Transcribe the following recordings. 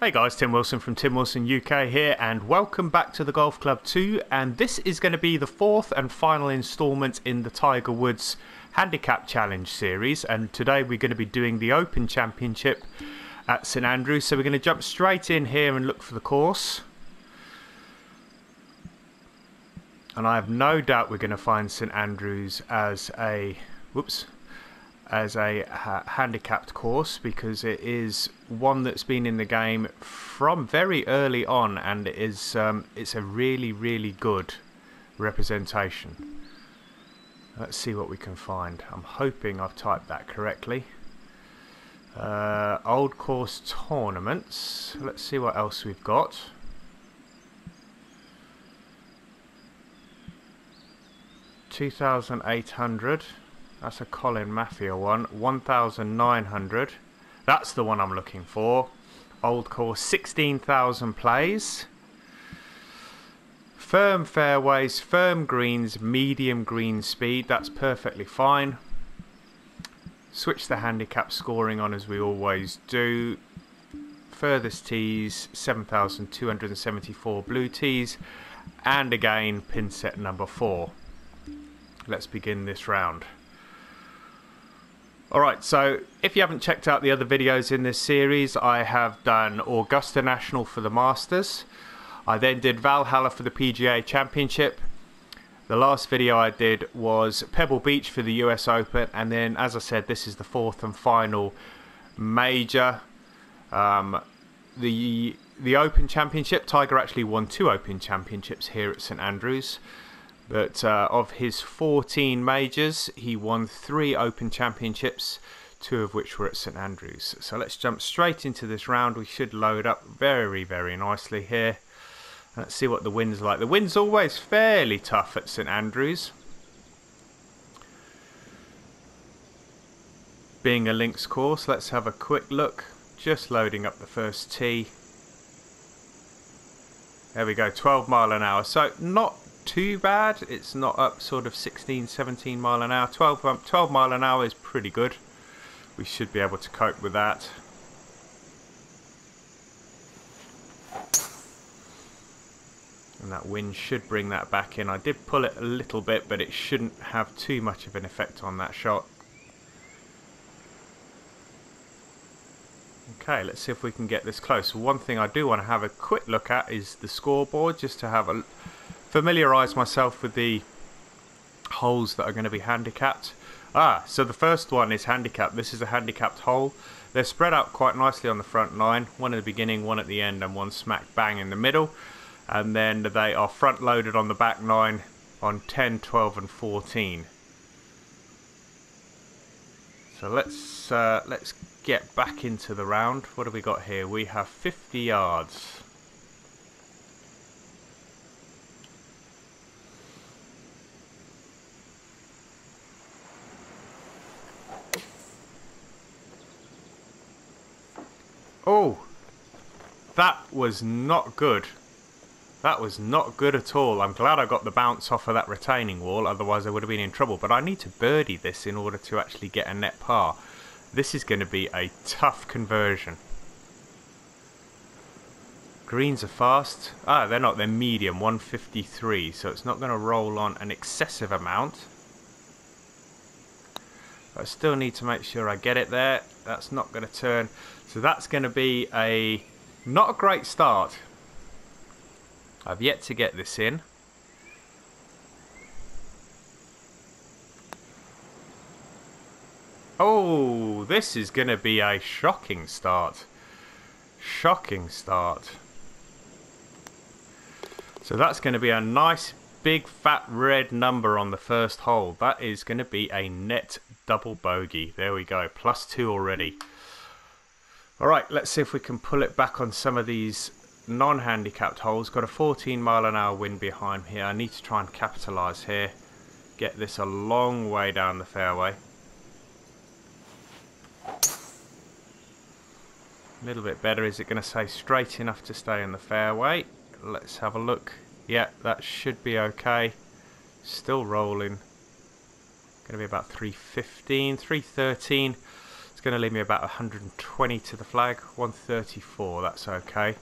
Hey guys, Tim Wilson from Tim Wilson UK here, and welcome back to the Golf Club 2, and this is going to be the fourth and final instalment in the Tiger Woods Handicap Challenge series, and today we're going to be doing the Open Championship at St Andrews. So we're going to jump straight in here and look for the course, and I have no doubt we're going to find St Andrews as a handicapped course, because it is one that's been in the game from very early on, and it is it's a really good representation. Let's see what we can find. I'm hoping I've typed that correctly. Old course tournaments. Let's see what else we've got. $2,800. That's a Colin Matthew one. 1,900. That's the one I'm looking for. Old course, 16,000 plays. Firm fairways, firm greens, medium green speed. That's perfectly fine. Switch the handicap scoring on as we always do. Furthest tees, 7,274 blue tees. And again, pin set number 4. Let's begin this round. Alright, so if you haven't checked out the other videos in this series, I have done Augusta National for the Masters. I then did Valhalla for the PGA Championship. The last video I did was Pebble Beach for the US Open, and then, as I said, this is the fourth and final major. The Open Championship, Tiger actually won 2 Open Championships here at St Andrews. But of his 14 majors, he won 3 Open Championships, 2 of which were at St Andrews. So let's jump straight into this round. We should load up very nicely here. Let's see what the wind's like. The wind's always fairly tough at St Andrews, being a links course. Let's have a quick look. Just loading up the first tee. There we go, 12 mile an hour. So not too bad. It's not up sort of 16-17 mile an hour. 12 mile an hour is pretty good. We should be able to cope with that. And that wind should bring that back in. I did pull it a little bit, but it shouldn't have too much of an effect on that shot. Okay, let's see if we can get this close. One thing I do want to have a quick look at is the scoreboard, just to have a familiarise myself with the holes that are going to be handicapped. So the first one is handicapped. This is a handicapped hole. They're spread out quite nicely on the front line. One at the beginning, one at the end, and one smack bang in the middle. And then they are front loaded on the back 9 on 10, 12 and 14. So let's get back into the round. What have we got here? We have 50 yards. Oh, that was not good. That was not good at all. I'm glad I got the bounce off of that retaining wall, otherwise I would have been in trouble. But I need to birdie this in order to actually get a net par. This is going to be a tough conversion. Greens are fast. They're not. They're medium, 153. So it's not going to roll on an excessive amount. But I still need to make sure I get it there. That's not going to turn. So that's going to be not a great start. I've yet to get this in. Oh, this is going to be a shocking start. Shocking start. So that's going to be a nice big fat red number on the first hole. That is going to be a net double bogey. There we go, +2 already. Alright, let's see if we can pull it back on some of these non-handicapped holes. Got a 14 mile an hour wind behind here. I need to try and capitalise here. Get this a long way down the fairway. A little bit better. Is it going to stay straight enough to stay in the fairway? Let's have a look. Yeah, that should be okay. Still rolling. Going to be about 315, 313. It's going to leave me about 120 to the flag. 134, that's okay.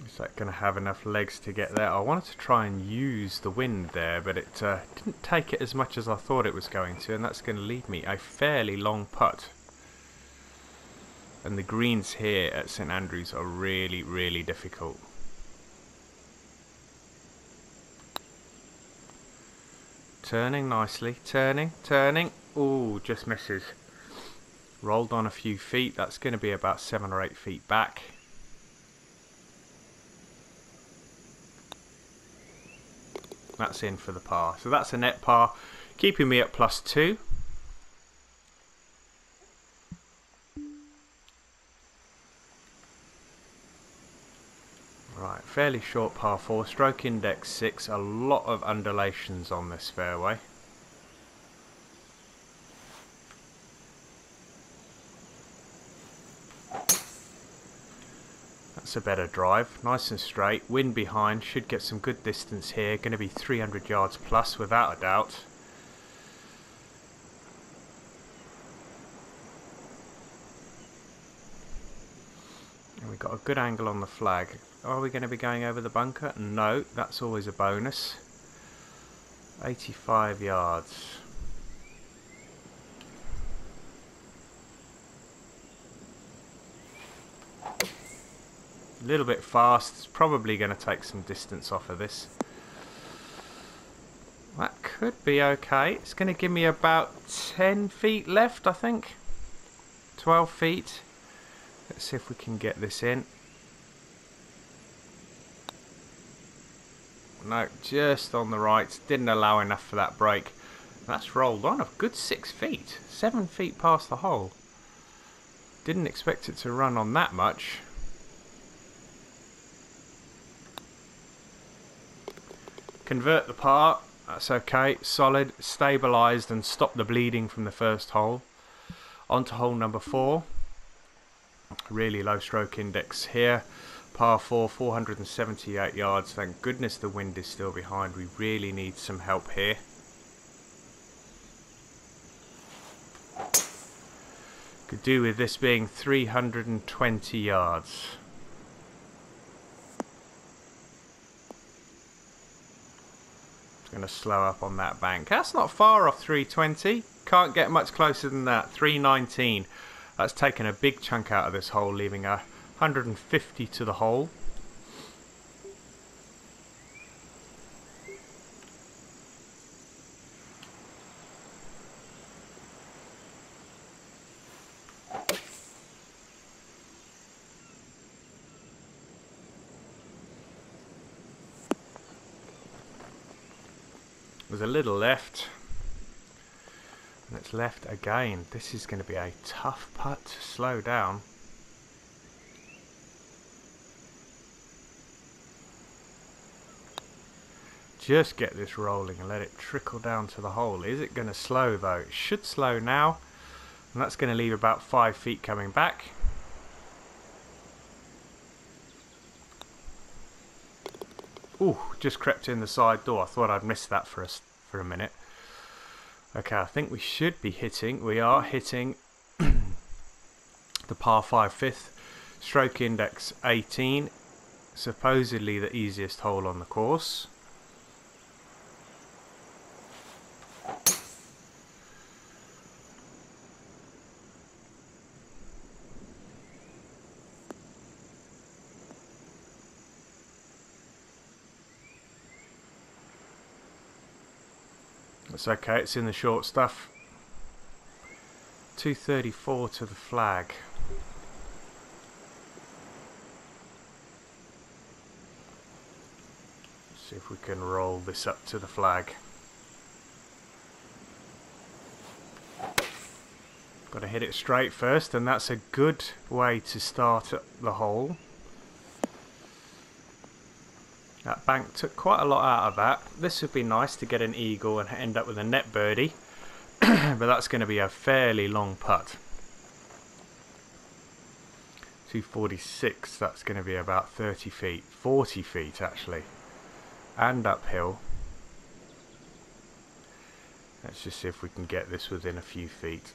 Is that going to have enough legs to get there? I wanted to try and use the wind there, but it didn't take it as much as I thought it was going to, and that's going to leave me a fairly long putt. And the greens here at St Andrews are really, really difficult. Turning nicely, turning. Ooh, just misses. Rolled on a few feet. That's going to be about 7 or 8 feet back. That's in for the par. So that's a net par, keeping me at +2. Right, fairly short par 4, stroke index 6, a lot of undulations on this fairway. That's a better drive, nice and straight, wind behind, should get some good distance here, going to be 300 yards plus without a doubt. And we've got a good angle on the flag. Are we going to be going over the bunker? No, that's always a bonus. 85 yards. A little bit fast, it's probably going to take some distance off of this. That could be okay. It's going to give me about 10 feet left, I think. 12 feet. Let's see if we can get this in. No, just on the right. Didn't allow enough for that break. That's rolled on a good 6 feet. 7 feet past the hole. Didn't expect it to run on that much. Convert the par, that's okay, solid, stabilised and stopped the bleeding from the first hole. On to hole number 4. Really low stroke index here. Par 4, 478 yards. Thank goodness the wind is still behind. We really need some help here. Could do with this being 320 yards. Going to slow up on that bank. That's not far off 320. Can't get much closer than that. 319. That's taken a big chunk out of this hole, leaving 150 to the hole. There's a little left, and it's left again. This is going to be a tough putt to slow down. Just get this rolling and let it trickle down to the hole. Is it going to slow though? It should slow now, and that's going to leave about 5 feet coming back. Ooh, just crept in the side door. I thought I'd missed that for a minute. Okay, I think we should be hitting. We are hitting the par 5 fifth. Stroke index 18. Supposedly the easiest hole on the course. That's okay, it's in the short stuff. 234 to the flag. Let's see if we can roll this up to the flag. Got to hit it straight first, and that's a good way to start the hole. That bank took quite a lot out of that. This would be nice to get an eagle and end up with a net birdie. but that's going to be a fairly long putt. 246, that's going to be about 30 feet, 40 feet actually, and uphill. Let's just see if we can get this within a few feet.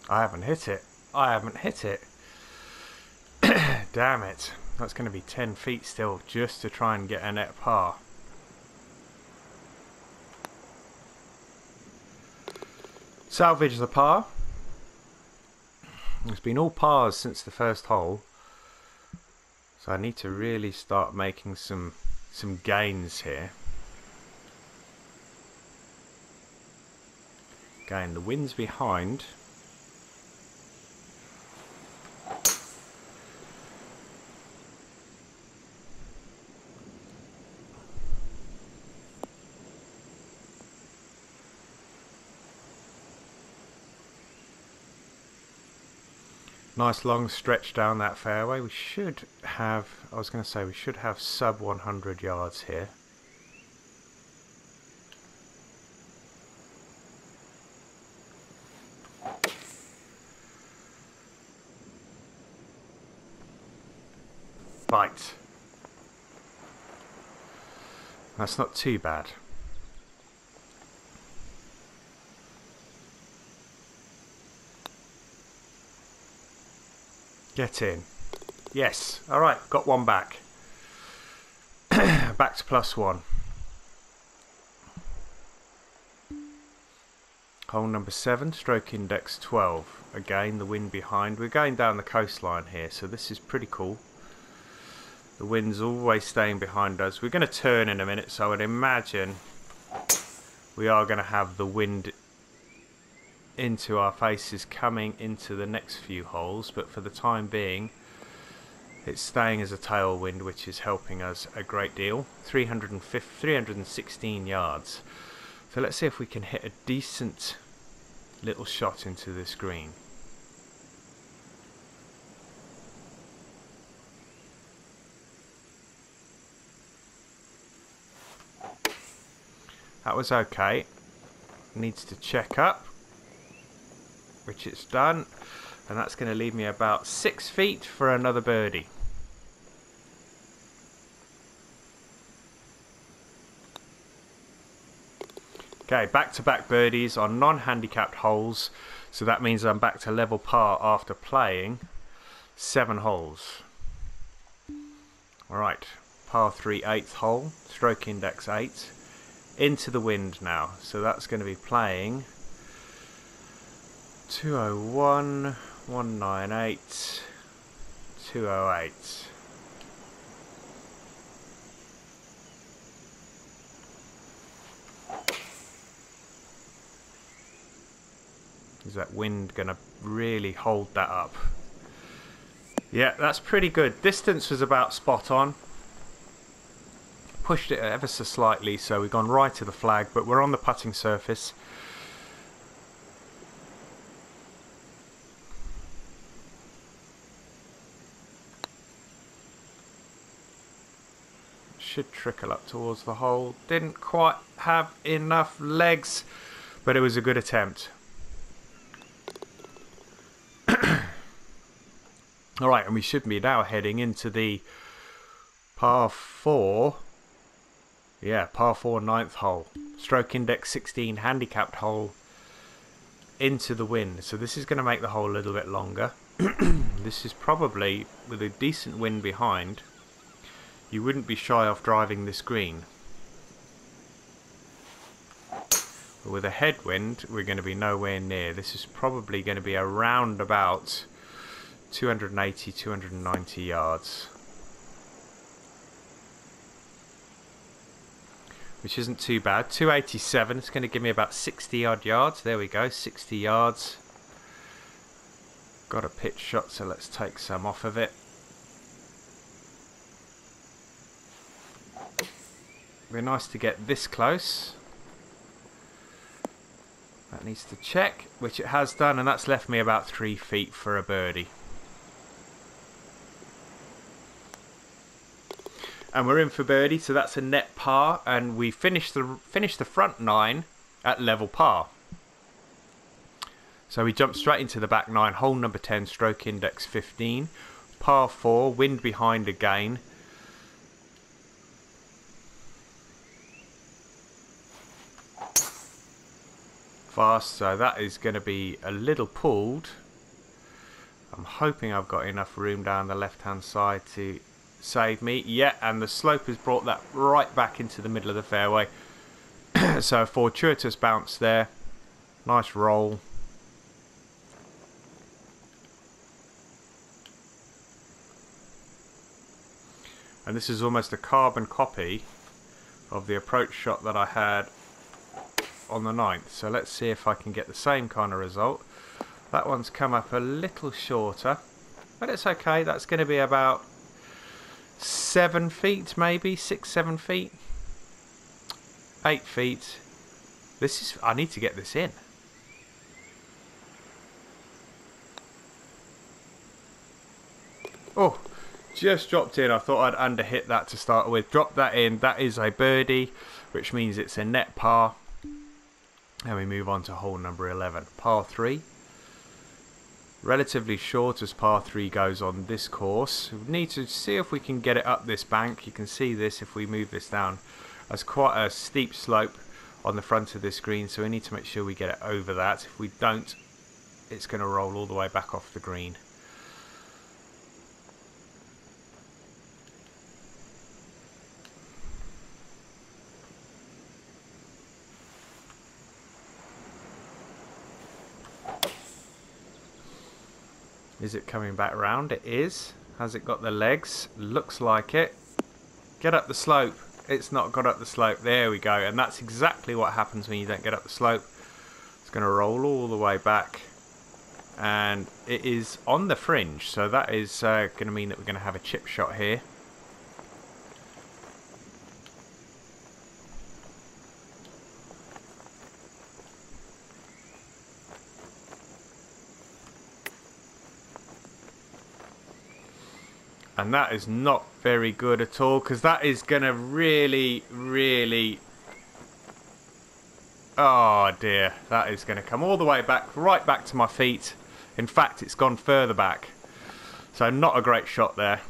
I haven't hit it. I haven't hit it. Damn it. That's going to be 10 feet still just to try and get a net par. Salvage the par. It's been all pars since the first hole. So I need to really start making some gains here. Again, the wind's behind. Nice long stretch down that fairway. We should have, I was going to say, we should have sub 100 yards here. Right. That's not too bad. Get in. Yes. Alright, got one back. Back to +1. Hole number 7, stroke index 12. Again, the wind behind. We're going down the coastline here, so this is pretty cool. The wind's always staying behind us. We're going to turn in a minute, so I would imagine we are going to have the wind into our faces coming into the next few holes, but for the time being it's staying as a tailwind, which is helping us a great deal. 316 yards. So let's see if we can hit a decent little shot into this green. That was okay. Needs to check up, which it's done, and that's going to leave me about 6 feet for another birdie. Okay, back-to-back birdies on non-handicapped holes, so that means I'm back to level par after playing 7 holes. Alright, par 3 8th hole, stroke index 8, into the wind now, so that's going to be playing 201, 198, 208. Is that wind going to really hold that up? Yeah, that's pretty good. Distance was about spot on. Pushed it ever so slightly, so we've gone right to the flag, but we're on the putting surface. Should trickle up towards the hole. Didn't quite have enough legs, but it was a good attempt. Alright, and we should be now heading into the par 4. Yeah, par 4 9th hole. Stroke index 16 handicapped hole into the wind. So this is going to make the hole a little bit longer. This is probably, with a decent wind behind, you wouldn't be shy off driving this green. But with a headwind, we're going to be nowhere near. This is probably going to be around about 280, 290 yards. Which isn't too bad. 287, it's going to give me about 60 odd yards. There we go, 60 yards. Got a pitch shot, so let's take some off of it. It'd be nice to get this close. That needs to check, which it has done, and that's left me about 3 feet for a birdie. And we're in for birdie, so that's a net par, and we finished the front 9 at level par. So we jumped straight into the back 9, hole number 10, stroke index 15, par 4, wind behind again. Fast, so that is going to be a little pulled. I'm hoping I've got enough room down the left hand side to save me. Yeah, and the slope has brought that right back into the middle of the fairway. So a fortuitous bounce there. Nice roll. And this is almost a carbon copy of the approach shot that I had on the 9th. So let's see if I can get the same kind of result. That one's come up a little shorter, but it's okay. That's going to be about 7 feet, maybe 6, 7 feet, 8 feet. I need to get this in. Oh, just dropped in. I thought I'd underhit that to start with. Drop that in. That is a birdie, which means it's a net par. And we move on to hole number 11, par 3. Relatively short as par 3 goes on this course. We need to see if we can get it up this bank. You can see this if we move this down. There's quite a steep slope on the front of this green, so we need to make sure we get it over that. If we don't, it's going to roll all the way back off the green. Is it coming back round? It is. Has it got the legs? Looks like it. Get up the slope. It's not got up the slope. There we go. And that's exactly what happens when you don't get up the slope. It's going to roll all the way back. And it is on the fringe. So that is going to mean that we're going to have a chip shot here. And that is not very good at all, because that is going to really... Oh dear, that is going to come all the way back, right back to my feet. In fact, it's gone further back. So not a great shot there.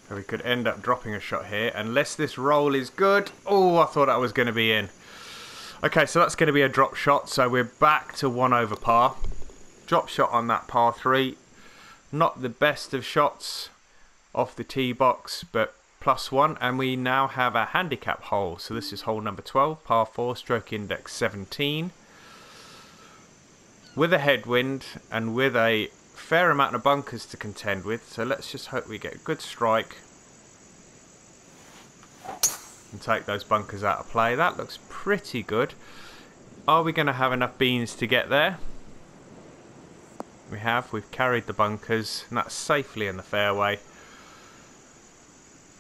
So we could end up dropping a shot here, unless this roll is good. Oh, I thought that was going to be in. Okay, so that's going to be a drop shot, so we're back to 1 over par. Drop shot on that par 3. Not the best of shots off the tee box, but +1. And we now have a handicap hole. So this is hole number 12, par 4, stroke index 17. With a headwind and with a fair amount of bunkers to contend with, so let's just hope we get a good strike and take those bunkers out of play. That looks pretty good. Are we going to have enough beans to get there? We have. We've carried the bunkers, and that's safely in the fairway.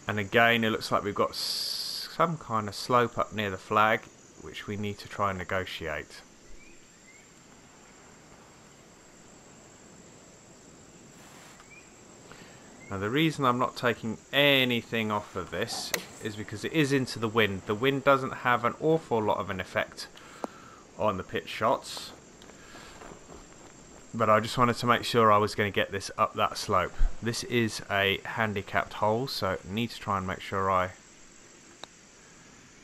And again, it looks like we've got some kind of slope up near the flag, which we need to try and negotiate. Now the reason I'm not taking anything off of this is because it is into the wind. The wind doesn't have an awful lot of an effect on the pitch shots. But I just wanted to make sure I was going to get this up that slope. This is a handicapped hole, so I need to try and make sure I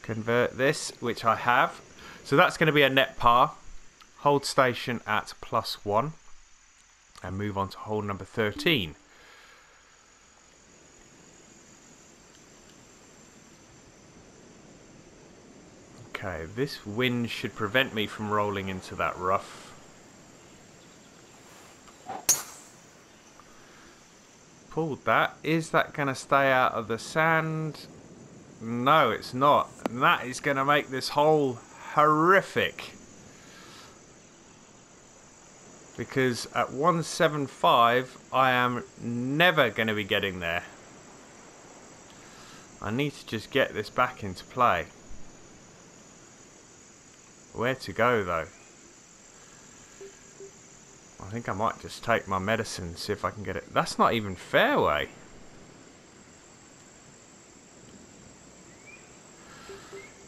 convert this, which I have. So that's going to be a net par. Hold station at +1 and move on to hole number 13. Okay, this wind should prevent me from rolling into that rough. Pulled that. Is that going to stay out of the sand? No, it's not. And that is going to make this hole horrific. Because at 175, I am never going to be getting there. I need to just get this back into play. where to go though. I think I might just take my medicine and see if I can get it. That's not even fairway.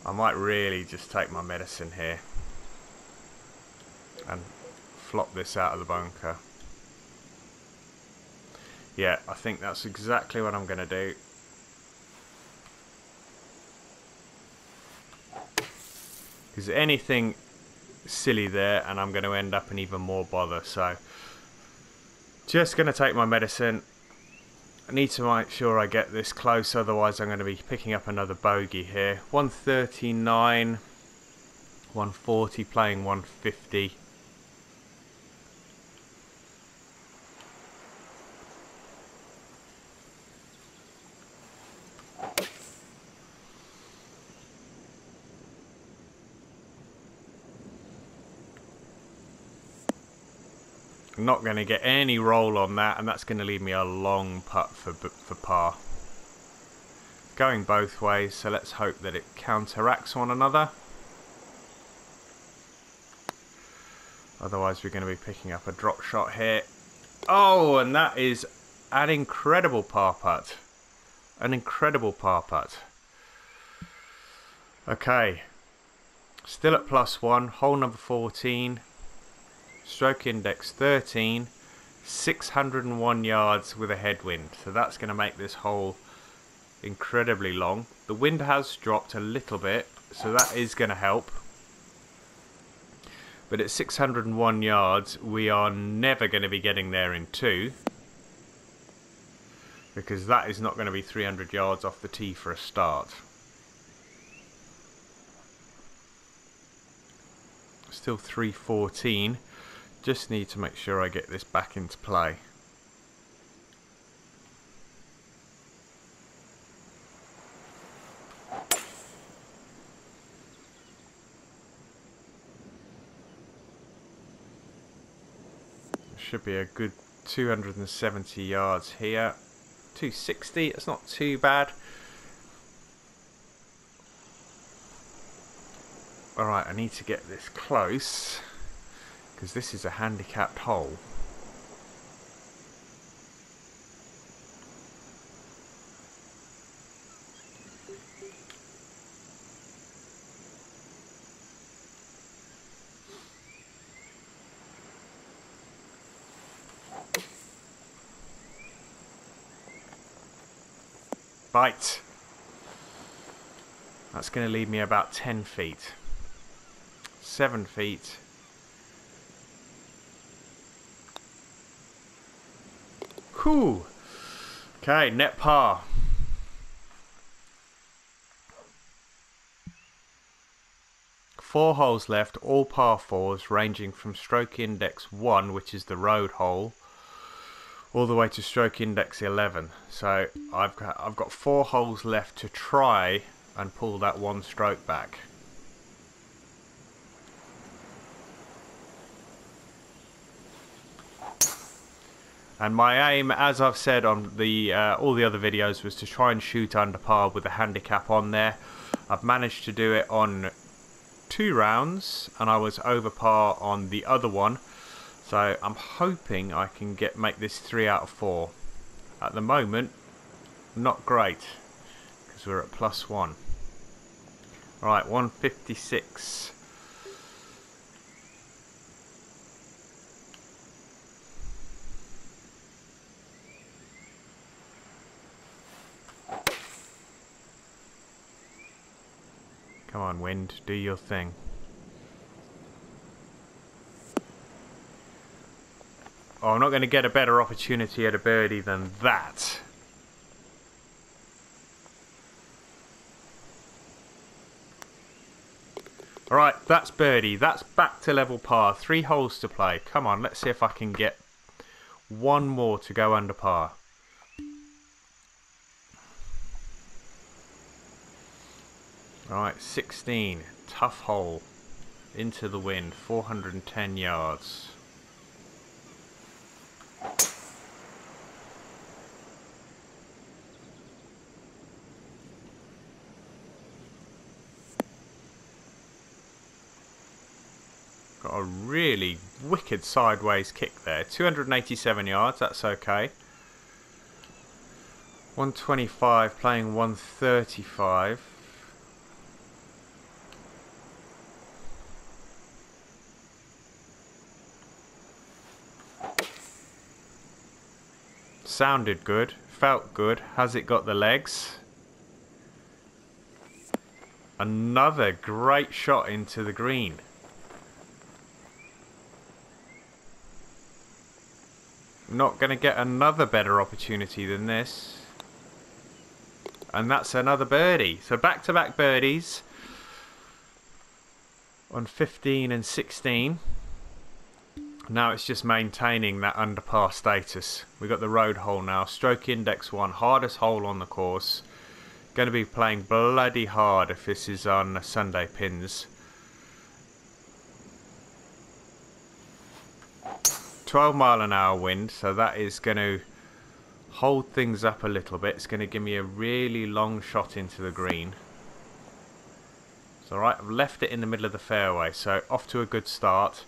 I might really just take my medicine here and flop this out of the bunker. Yeah, I think that's exactly what I'm going to do. Because anything silly there and I'm going to end up in even more bother. So just going to take my medicine. I need to make sure I get this close, otherwise I'm going to be picking up another bogey here. 139, 140, playing 150. I'm not going to get any roll on that, and that's going to leave me a long putt for par. Going both ways, so let's hope that it counteracts one another. Otherwise we're going to be picking up a drop shot here. Oh, and that is an incredible par putt. An incredible par putt. Okay. Still at +1, hole number 14. Stroke index 13, 601 yards with a headwind. So that's going to make this hole incredibly long. The wind has dropped a little bit, so that is going to help. But at 601 yards, we are never going to be getting there in 2. Because that is not going to be 300 yards off the tee for a start. Still 314. Just need to make sure I get this back into play. Should be a good 270 yards here. 260, it's not too bad. Alright, I need to get this close, because this is a handicapped hole. Right. That's going to leave me about 10 feet. 7 feet. Whew. Okay, net par. Four holes left, all par 4s, ranging from stroke index 1, which is the road hole, all the way to stroke index 11. So I've got 4 holes left to try and pull that one stroke back. And my aim, as I've said on the all the other videos, was to try and shoot under par with the handicap on there. I've managed to do it on 2 rounds, and I was over par on the other one. So I'm hoping I can make this 3 out of 4. At the moment, not great, because we're at +1. Right, 156. Come on, wind, do your thing. Oh, I'm not going to get a better opportunity at a birdie than that. Alright, that's birdie. That's back to level par. 3 holes to play. Come on, let's see if I can get one more to go under par. Alright, 16. Tough hole. Into the wind. 410 yards. Got a really wicked sideways kick there. 287 yards, that's okay. 125 playing 135. Sounded good, felt good. Has it got the legs? Another great shot into the green. Not going to get another better opportunity than this. And that's another birdie. So back-to-back birdies on 15 and 16. Now it's just maintaining that under par status. We've got the road hole now. Stroke index 1, hardest hole on the course. Going to be playing bloody hard if this is on Sunday pins. 12-mile-an-hour wind, so that is going to hold things up a little bit. It's going to give me a really long shot into the green. It's alright, I've left it in the middle of the fairway, so off to a good start.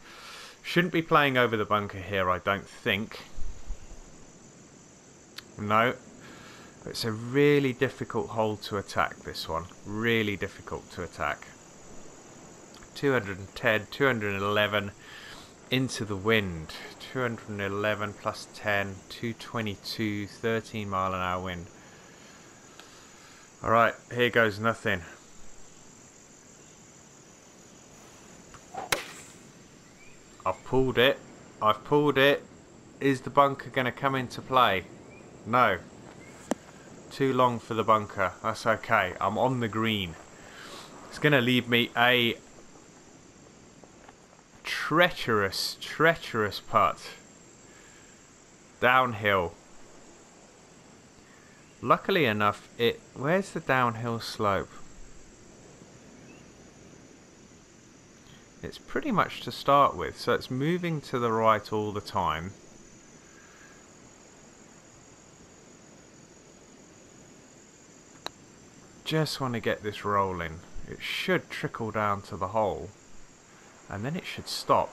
Shouldn't be playing over the bunker here, I don't think. No. It's a really difficult hole to attack, this one. Really difficult to attack. 210, 211 into the wind. 211 plus 10, 222, 13-mile-an-hour wind. Alright, here goes nothing. I've pulled it. I've pulled it. Is the bunker going to come into play? No. Too long for the bunker. That's okay. I'm on the green. It's going to leave me a treacherous putt. Downhill. Luckily enough, where's the downhill slope? It's pretty much to start with, so it's moving to the right all the time. Just want to get this rolling. It should trickle down to the hole, and then it should stop.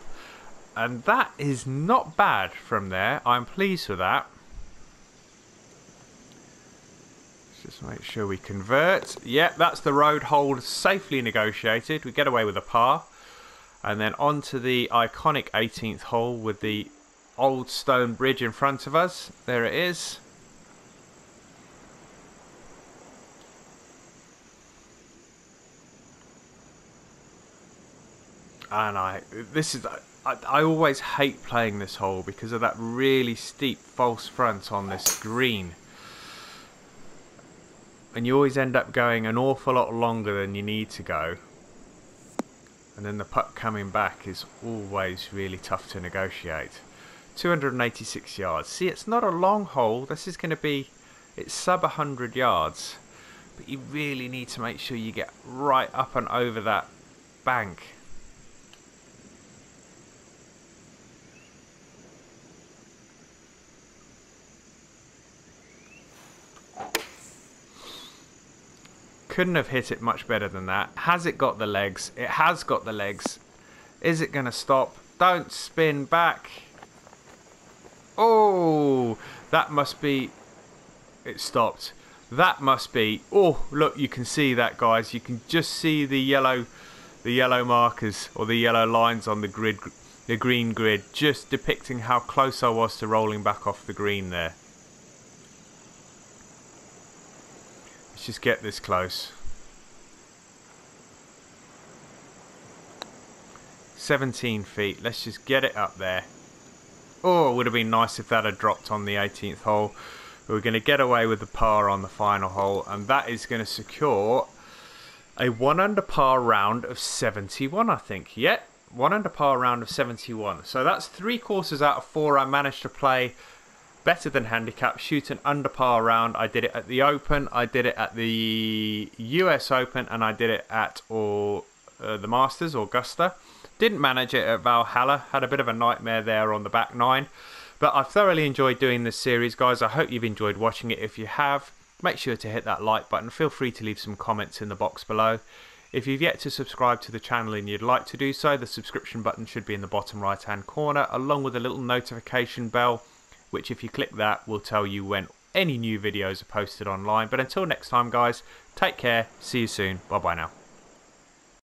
And that is not bad from there. I'm pleased with that. Let's just make sure we convert. Yep, that's the road hole safely negotiated. We get away with a par. And then on to the iconic 18th hole with the old stone bridge in front of us. There it is. And I always hate playing this hole because of that really steep false front on this green. And you always end up going an awful lot longer than you need to go. And then the putt coming back is always really tough to negotiate. 286 yards. See, it's not a long hole. This is going to be, it's sub 100 yards. But you really need to make sure you get right up and over that bank. Couldn't have hit it much better than that. Has it got the legs? It has got the legs. Is it going to stop? Don't spin back. Oh, that must be... It stopped. That must be... Oh, look, you can see that, guys. You can just see the yellow markers or the yellow lines on the grid, the green grid, just depicting how close I was to rolling back off the green there. Just get this close. 17 feet. Let's just get it up there. Oh, it would have been nice if that had dropped on the 18th hole. We're going to get away with the par on the final hole, and that is going to secure a 1 under par round of 71, I think. Yep, 1 under par round of 71. So that's 3 courses out of 4 I managed to play better than handicap, shoot an under par round. I did it at the Open, I did it at the US Open, and I did it at the Masters, Augusta. Didn't manage it at Valhalla, had a bit of a nightmare there on the back 9. But I've thoroughly enjoyed doing this series, guys. I hope you've enjoyed watching it. If you have, make sure to hit that like button. Feel free to leave some comments in the box below. If you've yet to subscribe to the channel and you'd like to do so, the subscription button should be in the bottom right hand corner, along with a little notification bell, which if you click that will tell you when any new videos are posted online. But until next time guys, take care, see you soon, bye bye now.